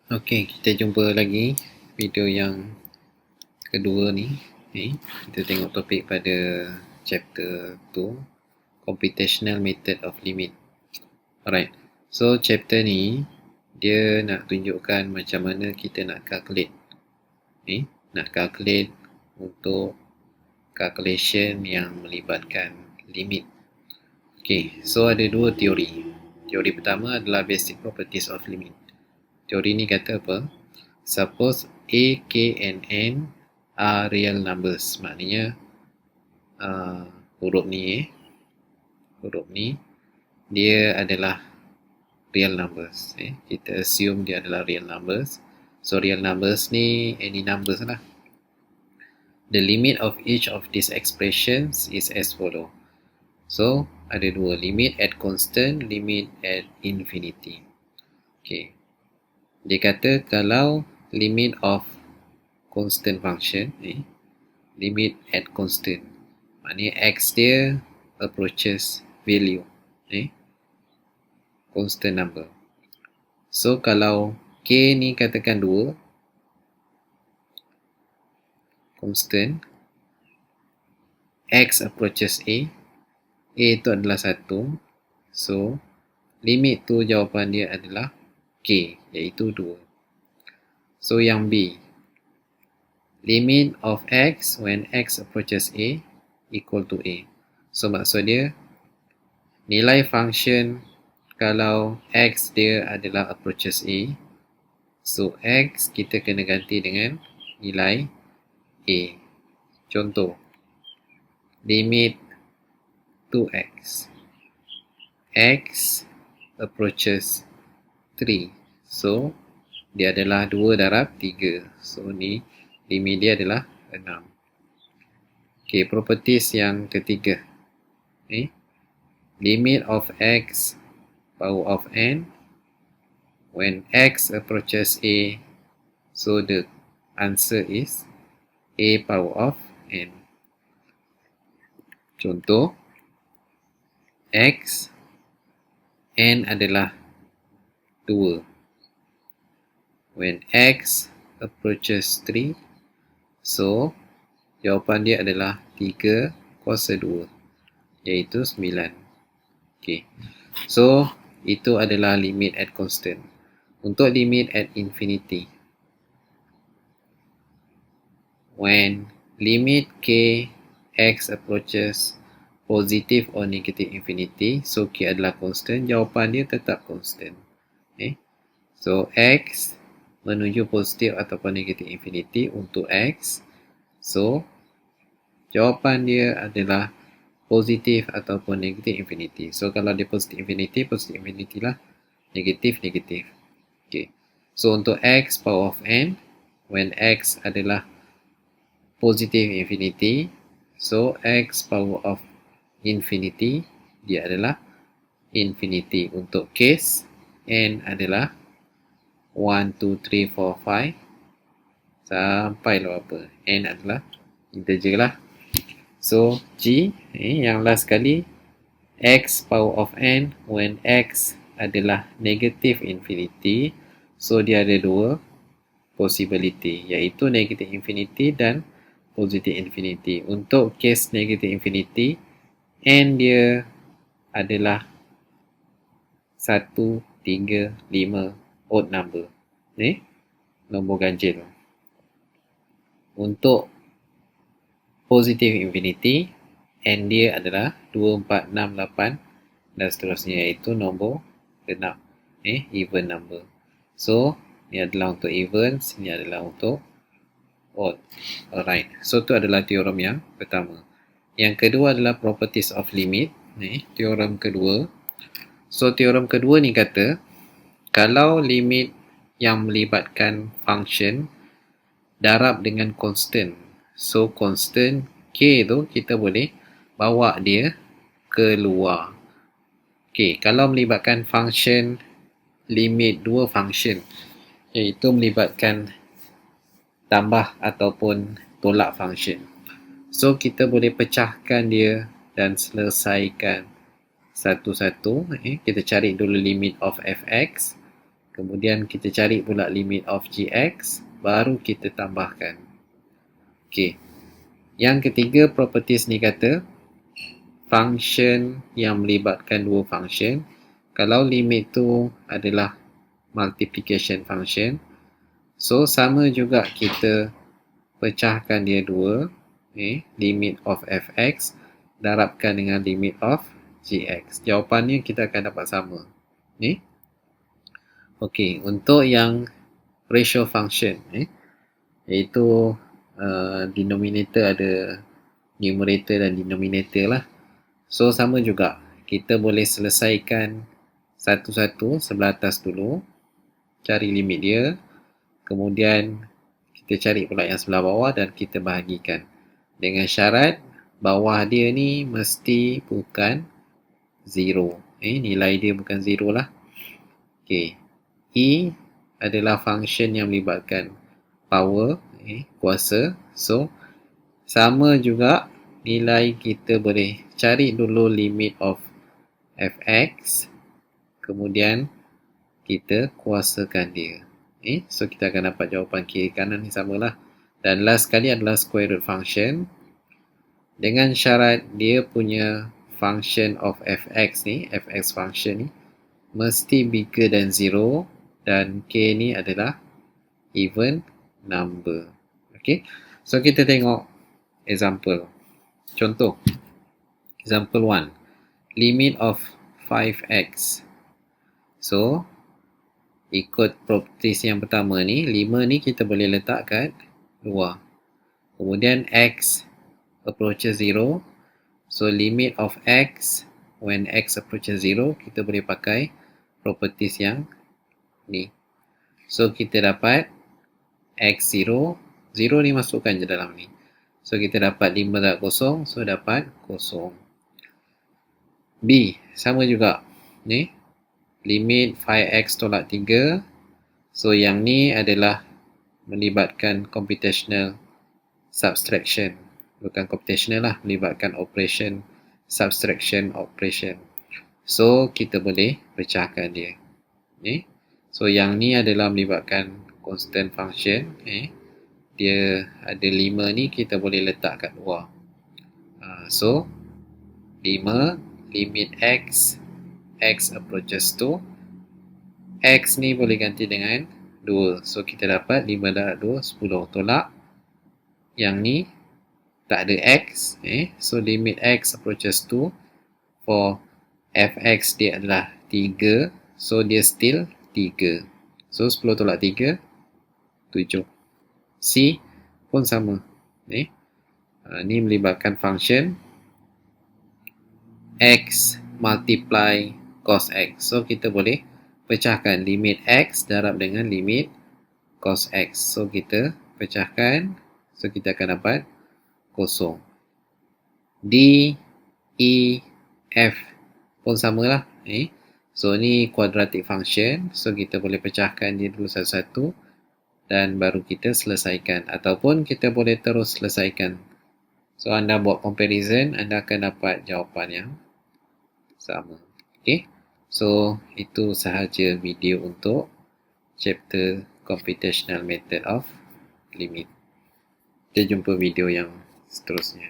Okey, kita jumpa lagi video yang kedua ni. Kita tengok topik pada chapter 2, Computational Method of Limit. Alright, so chapter ni dia nak tunjukkan macam mana kita nak calculate. Nak calculate untuk calculation yang melibatkan limit. Okay, so ada dua teori. Teori pertama adalah basic properties of limit. Teori ni kata apa? Suppose A, K and N are real numbers. Maknanya huruf ni dia adalah real numbers. Kita assume dia adalah real numbers. So real numbers ni any numbers lah. The limit of each of these expressions is as follow. So ada dua, limit at constant, limit at infinity. Okay. Dia kata kalau limit of constant function, limit at constant, maknanya x dia approaches value, constant number. So kalau k ni katakan 2, constant, x approaches a tu adalah 1, so limit tu jawapan dia adalah k, iaitu 2. So yang B, limit of x when x approaches a equal to a. So maksud dia nilai function kalau x dia adalah approaches a, so x kita kena ganti dengan nilai a. Contoh, limit 2x, x approaches 3, so dia adalah 2 darab 3, so ni limit dia adalah 6. Okay, properties yang ketiga, limit of x power of n when x approaches a, so the answer is a power of n. Contoh, x, n adalah 2. When x approaches 3, so jawapan dia adalah 3 kuasa 2, iaitu 9. Okay. So itu adalah limit at constant. Untuk limit at infinity, when limit k x approaches positive or negative infinity, so k adalah constant, jawapan dia tetap constant. So x menuju positif ataupun negatif infinity untuk x, so jawapan dia adalah positif ataupun negatif infinity. So kalau dia positif infinity lah, negatif. Okay. So untuk x power of n, when x adalah positif infinity, so x power of infinity dia adalah infinity. Untuk case n adalah 1, 2, 3, 4, 5 sampai lah apa, n adalah integer lah. So G, yang last kali, x power of n when x adalah negative infinity, so dia ada dua possibility, iaitu negative infinity dan positive infinity. Untuk case negative infinity, n dia adalah 1, 3, 5 odd number, nombor ganjil. Untuk positive infinity, n dia adalah 2, 4, 6, 8 dan seterusnya, iaitu nombor genap, even number. So ni adalah untuk even, ini adalah untuk odd. Alright, so tu adalah teorem yang pertama. Yang kedua adalah properties of limit, teorem kedua. So teorem kedua ni kata kalau limit yang melibatkan function darab dengan constant, so constant k tu kita boleh bawa dia keluar. Okay, kalau melibatkan function limit dua function, iaitu melibatkan tambah ataupun tolak function, so kita boleh pecahkan dia dan selesaikan satu-satu. Kita cari dulu limit of fx. Kemudian kita cari pula limit of gx, baru kita tambahkan. Okey. Yang ketiga, properties ni kata function yang melibatkan dua function. Kalau limit tu adalah multiplication function, so sama juga kita pecahkan dia dua, limit of fx darabkan dengan limit of gx. Jawapannya kita akan dapat sama. Okey, untuk yang ratio function, iaitu denominator ada numerator dan denominator lah. So sama juga, kita boleh selesaikan satu-satu sebelah atas dulu, cari limit dia, kemudian kita cari pula yang sebelah bawah dan kita bahagikan. Dengan syarat bawah dia ni mesti bukan 0. Nilai dia bukan 0 lah. Okay. E adalah function yang melibatkan power, kuasa. So, sama juga nilai kita boleh cari dulu limit of fx, kemudian kita kuasakan dia. So, kita akan dapat jawapan kiri kanan ni samalah. Dan last sekali adalah square root function. Dengan syarat dia punya function of fx ni, fx function ni, mesti bigger than 0 dan k ni adalah even number. Okay. So, kita tengok example. Contoh. Example 1. Limit of 5x. So, ikut properties yang pertama ni, 5 ni kita boleh letak kat luar. Kemudian x approaches 0. So, limit of x when x approaches 0, kita boleh pakai properties yang ni. So, kita dapat x0. 0 ni masukkan je dalam ni. So, kita dapat 5 darab kosong. So, dapat kosong. B, sama juga. Ni, limit 5x tolak 3. So, yang ni adalah melibatkan computational subtraction. Bukan computational lah, melibatkan operation subtraction operation. So, kita boleh pecahkan dia. So, yang ni adalah melibatkan constant function. Dia ada 5 ni, kita boleh letak kat luar. So, 5, limit x approaches to, x ni boleh ganti dengan 2. So, kita dapat 5 darab 2, 10. Tolak. Yang ni, tak ada x. So, limit x approaches to, for fx dia adalah 3. So, dia still 3. So, 10 tolak 3, 7. C pun sama. Ni melibatkan function x multiply cos x. So, kita boleh pecahkan limit x darab dengan limit cos x. So, kita pecahkan. So, kita akan dapat kosong. D, E, F pun samalah. So, ni quadratic function. So, kita boleh pecahkan dia dulu satu-satu dan baru kita selesaikan. Ataupun kita boleh terus selesaikan. So, anda buat comparison, anda akan dapat jawapan yang sama. Okay. So, itu sahaja video untuk chapter computational method of limit. Kita jumpa video yang seterusnya.